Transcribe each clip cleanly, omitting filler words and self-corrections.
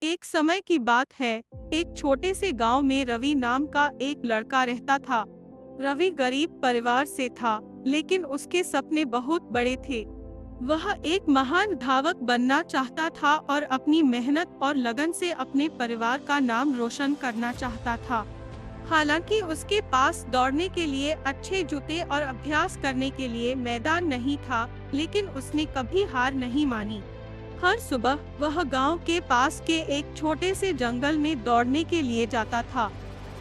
एक समय की बात है। एक छोटे से गांव में रवि नाम का एक लड़का रहता था। रवि गरीब परिवार से था, लेकिन उसके सपने बहुत बड़े थे। वह एक महान धावक बनना चाहता था और अपनी मेहनत और लगन से अपने परिवार का नाम रोशन करना चाहता था। हालांकि उसके पास दौड़ने के लिए अच्छे जूते और अभ्यास करने के लिए मैदान नहीं था, लेकिन उसने कभी हार नहीं मानी। हर सुबह वह गांव के पास के एक छोटे से जंगल में दौड़ने के लिए जाता था।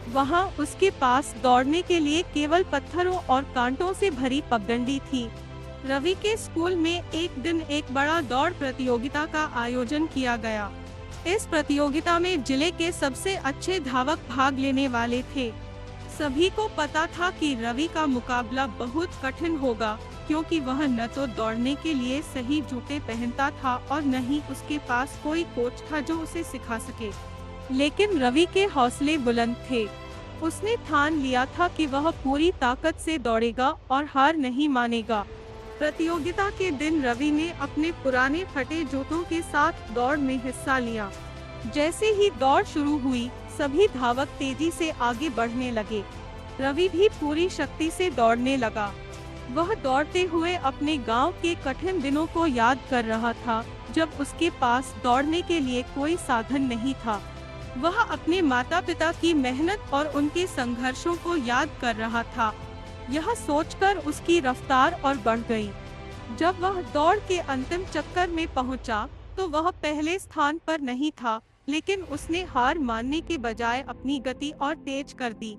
वहां उसके पास दौड़ने के लिए केवल पत्थरों और कांटों से भरी पगडंडी थी। रवि के स्कूल में एक दिन एक बड़ा दौड़ प्रतियोगिता का आयोजन किया गया। इस प्रतियोगिता में जिले के सबसे अच्छे धावक भाग लेने वाले थे। सभी को पता था कि रवि का मुकाबला बहुत कठिन होगा, क्योंकि वह न तो दौड़ने के लिए सही जूते पहनता था और न ही उसके पास कोई कोच था जो उसे सिखा सके। लेकिन रवि के हौसले बुलंद थे। उसने ठान लिया था कि वह पूरी ताकत से दौड़ेगा और हार नहीं मानेगा। प्रतियोगिता के दिन रवि ने अपने पुराने फटे जूतों के साथ दौड़ में हिस्सा लिया। जैसे ही दौड़ शुरू हुई, सभी धावक तेजी से आगे बढ़ने लगे। रवि भी पूरी शक्ति से दौड़ने लगा। वह दौड़ते हुए अपने गांव के कठिन दिनों को याद कर रहा था, जब उसके पास दौड़ने के लिए कोई साधन नहीं था। वह अपने माता पिता की मेहनत और उनके संघर्षों को याद कर रहा था। यह सोचकर उसकी रफ्तार और बढ़ गई। जब वह दौड़ के अंतिम चक्कर में पहुंचा, तो वह पहले स्थान पर नहीं था, लेकिन उसने हार मानने के बजाय अपनी गति और तेज कर दी।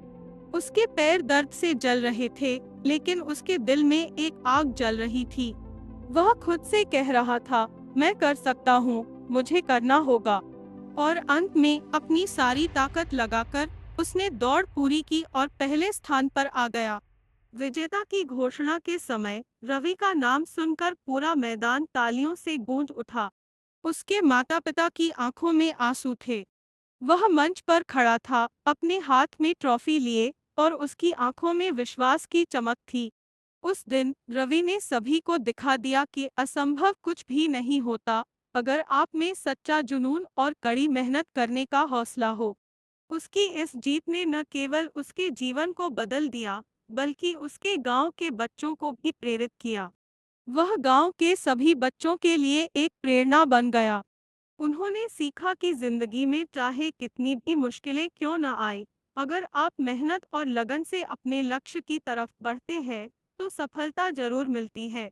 उसके पैर दर्द से जल रहे थे, लेकिन उसके दिल में एक आग जल रही थी। वह खुद से कह रहा था, मैं कर सकता हूँ, मुझे करना होगा। और अंत में अपनी सारी ताकत लगाकर उसने दौड़ पूरी की और पहले स्थान पर आ गया। विजेता की घोषणा के समय रवि का नाम सुनकर पूरा मैदान तालियों से गूंज उठा। उसके माता-पिता की आंखों में आंसू थे। वह मंच पर खड़ा था, अपने हाथ में ट्रॉफी लिए, और उसकी आंखों में विश्वास की चमक थी। उस दिन रवि ने सभी को दिखा दिया कि असंभव कुछ भी नहीं होता, अगर आप में सच्चा जुनून और कड़ी मेहनत करने का हौसला हो। उसकी इस जीत ने न केवल उसके जीवन को बदल दिया, बल्कि उसके गांव के बच्चों को भी प्रेरित किया। वह गांव के सभी बच्चों के लिए एक प्रेरणा बन गया। उन्होंने सीखा कि जिंदगी में चाहे कितनी भी मुश्किलें क्यों न आए, अगर आप मेहनत और लगन से अपने लक्ष्य की तरफ बढ़ते हैं, तो सफलता जरूर मिलती है।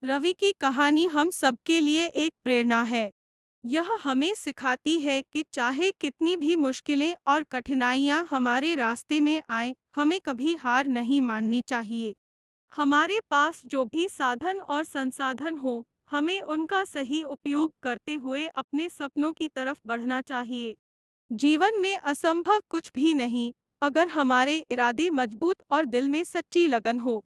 रवि की कहानी हम सबके लिए एक प्रेरणा है। यह हमें सिखाती है कि चाहे कितनी भी मुश्किलें और कठिनाइयां हमारे रास्ते में आए, हमें कभी हार नहीं माननी चाहिए। हमारे पास जो भी साधन और संसाधन हो, हमें उनका सही उपयोग करते हुए अपने सपनों की तरफ बढ़ना चाहिए। जीवन में असंभव कुछ भी नहीं, अगर हमारे इरादे मजबूत और दिल में सच्ची लगन हो।